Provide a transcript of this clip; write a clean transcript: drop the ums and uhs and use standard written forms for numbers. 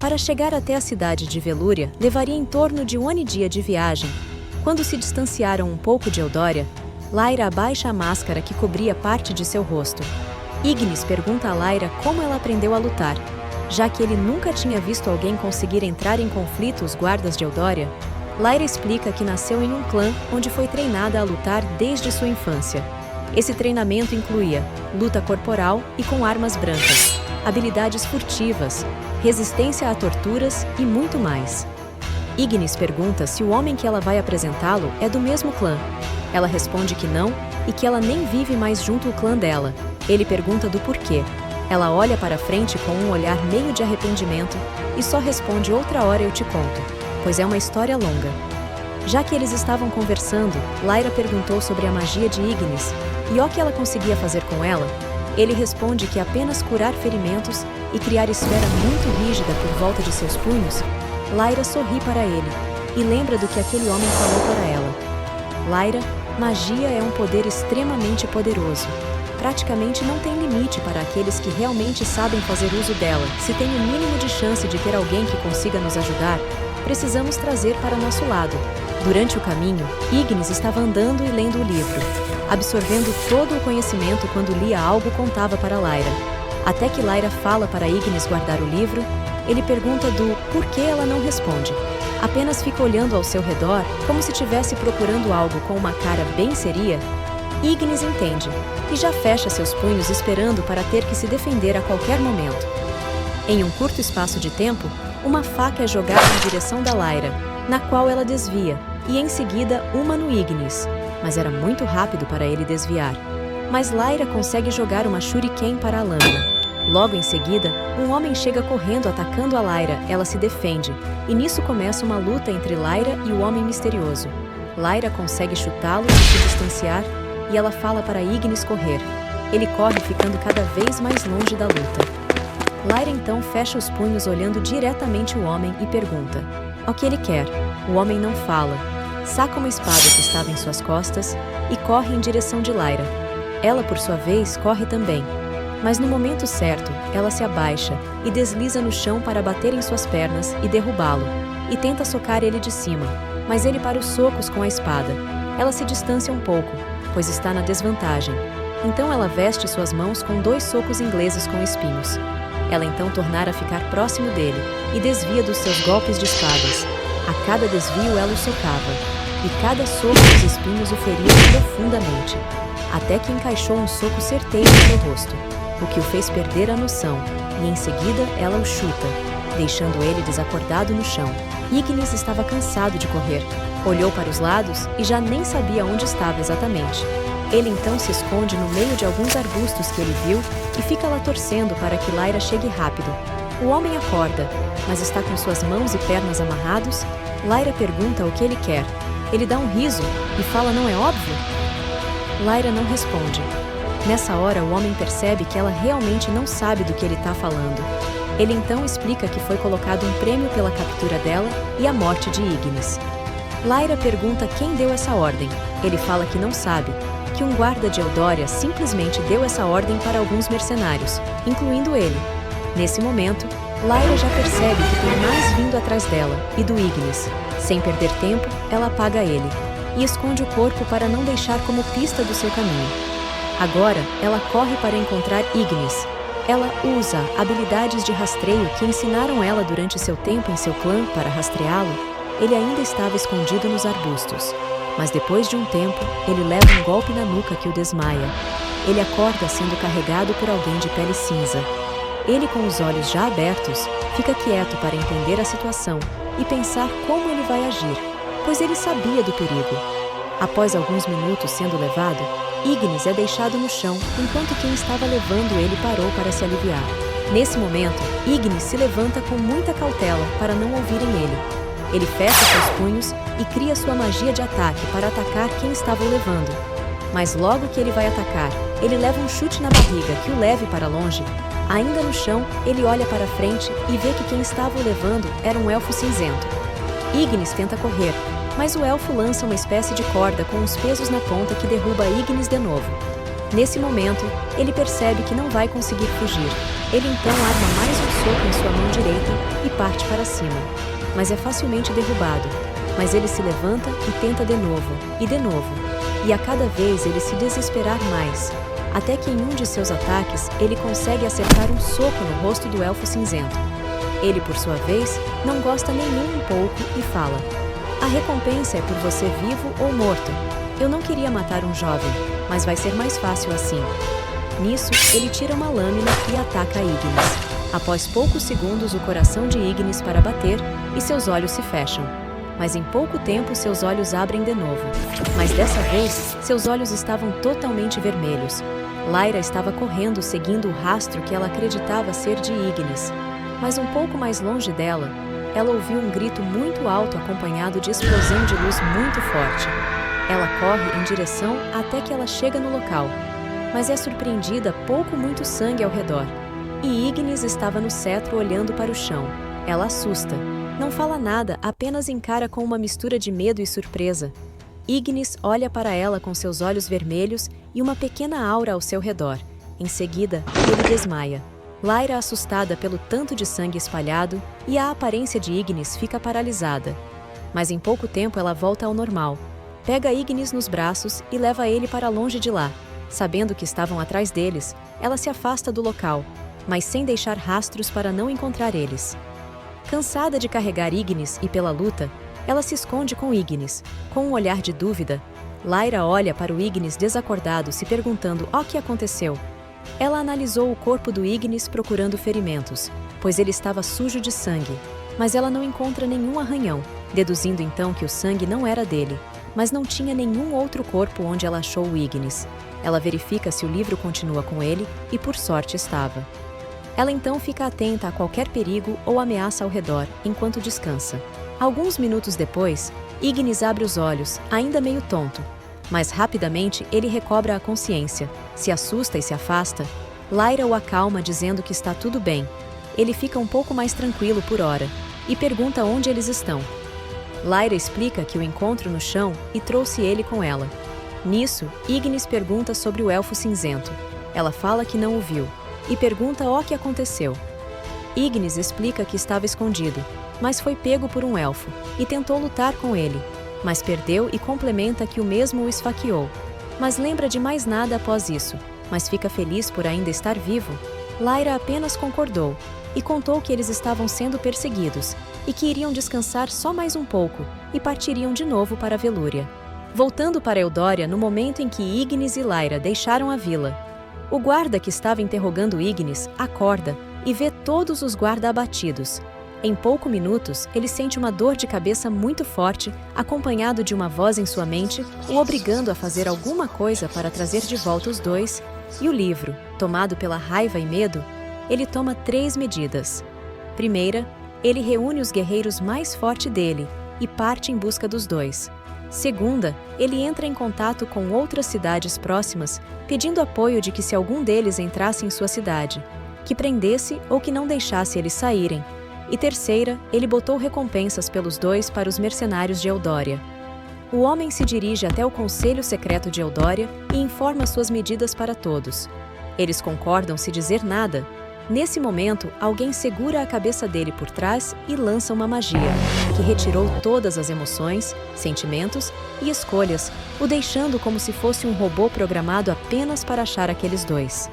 Para chegar até a cidade de Velúria, levaria em torno de 1 ano e dia de viagem. Quando se distanciaram um pouco de Eudória, Lyra abaixa a máscara que cobria parte de seu rosto. Ignis pergunta a Lyra como ela aprendeu a lutar. Já que ele nunca tinha visto alguém conseguir entrar em conflito os guardas de Eudória, Lyra explica que nasceu em um clã onde foi treinada a lutar desde sua infância. Esse treinamento incluía luta corporal e com armas brancas, habilidades furtivas, resistência a torturas e muito mais. Ignis pergunta se o homem que ela vai apresentá-lo é do mesmo clã. Ela responde que não e que ela nem vive mais junto ao clã dela. Ele pergunta do porquê. Ela olha para frente com um olhar meio de arrependimento e só responde outra hora eu te conto, pois é uma história longa. Já que eles estavam conversando, Lyra perguntou sobre a magia de Ignis e o que ela conseguia fazer com ela. Ele responde que apenas curar ferimentos e criar esfera muito rígida por volta de seus punhos. Lyra sorri para ele e lembra do que aquele homem falou para ela. Lyra, magia é um poder extremamente poderoso. Praticamente não tem limite para aqueles que realmente sabem fazer uso dela. Se tem o mínimo de chance de ter alguém que consiga nos ajudar, precisamos trazer para nosso lado. Durante o caminho, Ignis estava andando e lendo o livro, absorvendo todo o conhecimento quando lia algo contava para Lyra. Até que Lyra fala para Ignis guardar o livro, ele pergunta do porquê ela não responde. Apenas fica olhando ao seu redor, como se estivesse procurando algo com uma cara bem seria. Ignis entende, e já fecha seus punhos esperando para ter que se defender a qualquer momento. Em um curto espaço de tempo, uma faca é jogada em direção da Lyra, na qual ela desvia, e em seguida uma no Ignis, mas era muito rápido para ele desviar. Mas Lyra consegue jogar uma shuriken para a lâmina. Logo em seguida, um homem chega correndo atacando a Lyra, ela se defende, e nisso começa uma luta entre Lyra e o homem misterioso. Lyra consegue chutá-lo e se distanciar, e ela fala para Ignis correr. Ele corre ficando cada vez mais longe da luta. Lyra então fecha os punhos olhando diretamente o homem e pergunta o que ele quer. O homem não fala. Saca uma espada que estava em suas costas e corre em direção de Lyra. Ela, por sua vez, corre também. Mas no momento certo, ela se abaixa e desliza no chão para bater em suas pernas e derrubá-lo, e tenta socar ele de cima, mas ele para os socos com a espada. Ela se distancia um pouco, pois está na desvantagem. Então ela veste suas mãos com 2 socos ingleses com espinhos. Ela então tornara a ficar próximo dele e desvia dos seus golpes de espadas. A cada desvio ela o socava, e cada soco dos espinhos o feria profundamente, até que encaixou um soco certeiro no seu rosto, o que o fez perder a noção, e em seguida ela o chuta, deixando ele desacordado no chão. Ignis estava cansado de correr, olhou para os lados e já nem sabia onde estava exatamente. Ele então se esconde no meio de alguns arbustos que ele viu e fica lá torcendo para que Lyra chegue rápido. O homem acorda, mas está com suas mãos e pernas amarrados. Lyra pergunta o que ele quer. Ele dá um riso e fala não é óbvio? Lyra não responde. Nessa hora o homem percebe que ela realmente não sabe do que ele está falando. Ele então explica que foi colocado um prêmio pela captura dela e a morte de Ignis. Lyra pergunta quem deu essa ordem. Ele fala que não sabe, que um guarda de Eudória simplesmente deu essa ordem para alguns mercenários, incluindo ele. Nesse momento, Lyra já percebe que tem mais vindo atrás dela e do Ignis. Sem perder tempo, ela apaga ele e esconde o corpo para não deixar como pista do seu caminho. Agora, ela corre para encontrar Ignis. Ela usa habilidades de rastreio que ensinaram ela durante seu tempo em seu clã para rastreá-lo. Ele ainda estava escondido nos arbustos, mas depois de um tempo, ele leva um golpe na nuca que o desmaia. Ele acorda sendo carregado por alguém de pele cinza. Ele, com os olhos já abertos, fica quieto para entender a situação e pensar como ele vai agir, pois ele sabia do perigo. Após alguns minutos sendo levado, Ignis é deixado no chão, enquanto quem estava levando ele parou para se aliviar. Nesse momento, Ignis se levanta com muita cautela para não ouvirem ele. Ele fecha seus punhos e cria sua magia de ataque para atacar quem estava o levando. Mas logo que ele vai atacar, ele leva um chute na barriga que o leve para longe. Ainda no chão, ele olha para frente e vê que quem estava o levando era um elfo cinzento. Ignis tenta correr, mas o elfo lança uma espécie de corda com os pesos na ponta que derruba Ignis de novo. Nesse momento, ele percebe que não vai conseguir fugir. Ele então arma mais um soco em sua mão direita e parte para cima, mas é facilmente derrubado. Mas ele se levanta e tenta de novo, e a cada vez ele se desesperar mais, até que em um de seus ataques ele consegue acertar um soco no rosto do elfo cinzento. Ele, por sua vez, não gosta nem um pouco e fala: "A recompensa é por você vivo ou morto. Eu não queria matar um jovem, mas vai ser mais fácil assim." Nisso, ele tira uma lâmina e ataca Ignis. Após poucos segundos, o coração de Ignis para bater e seus olhos se fecham. Mas em pouco tempo, seus olhos abrem de novo. Mas dessa vez, seus olhos estavam totalmente vermelhos. Lyra estava correndo seguindo o rastro que ela acreditava ser de Ignis. Mas um pouco mais longe dela, ela ouviu um grito muito alto acompanhado de explosão de luz muito forte. Ela corre em direção até que ela chega no local, mas é surpreendida pouco muito sangue ao redor. E Ignis estava no cetro olhando para o chão. Ela assusta. Não fala nada, apenas encara com uma mistura de medo e surpresa. Ignis olha para ela com seus olhos vermelhos e uma pequena aura ao seu redor. Em seguida, ele desmaia. Lyra, assustada pelo tanto de sangue espalhado, e a aparência de Ignis fica paralisada. Mas em pouco tempo ela volta ao normal. Pega Ignis nos braços e leva ele para longe de lá. Sabendo que estavam atrás deles, ela se afasta do local, mas sem deixar rastros para não encontrar eles. Cansada de carregar Ignis e pela luta, ela se esconde com Ignis. Com um olhar de dúvida, Lyra olha para o Ignis desacordado, se perguntando o que aconteceu. Ela analisou o corpo do Ignis procurando ferimentos, pois ele estava sujo de sangue, mas ela não encontra nenhum arranhão, deduzindo então que o sangue não era dele, mas não tinha nenhum outro corpo onde ela achou o Ignis. Ela verifica se o livro continua com ele e, por sorte, estava. Ela então fica atenta a qualquer perigo ou ameaça ao redor, enquanto descansa. Alguns minutos depois, Ignis abre os olhos, ainda meio tonto, mas rapidamente ele recobra a consciência, se assusta e se afasta. Lyra o acalma dizendo que está tudo bem. Ele fica um pouco mais tranquilo por hora e pergunta onde eles estão. Lyra explica que o encontra no chão e trouxe ele com ela. Nisso, Ignis pergunta sobre o elfo cinzento. Ela fala que não o viu e pergunta o que aconteceu. Ignis explica que estava escondido, mas foi pego por um elfo e tentou lutar com ele, mas perdeu, e complementa que o mesmo o esfaqueou. Mas lembra de mais nada após isso, mas fica feliz por ainda estar vivo. Lyra apenas concordou e contou que eles estavam sendo perseguidos e que iriam descansar só mais um pouco e partiriam de novo para Velúria. Voltando para Eudória no momento em que Ignis e Lyra deixaram a vila, o guarda que estava interrogando Ignis acorda e vê todos os guardas abatidos. Em poucos minutos, ele sente uma dor de cabeça muito forte, acompanhado de uma voz em sua mente, o obrigando a fazer alguma coisa para trazer de volta os dois, e o livro, tomado pela raiva e medo, ele toma 3 medidas. Primeira, ele reúne os guerreiros mais fortes dele e parte em busca dos dois. Segunda, ele entra em contato com outras cidades próximas, pedindo apoio de que se algum deles entrasse em sua cidade, que prendesse ou que não deixasse eles saírem. E terceira, ele botou recompensas pelos dois para os mercenários de Eudória. O homem se dirige até o Conselho Secreto de Eudória e informa suas medidas para todos. Eles concordam sem dizer nada. Nesse momento, alguém segura a cabeça dele por trás e lança uma magia, que retirou todas as emoções, sentimentos e escolhas, o deixando como se fosse um robô programado apenas para achar aqueles dois.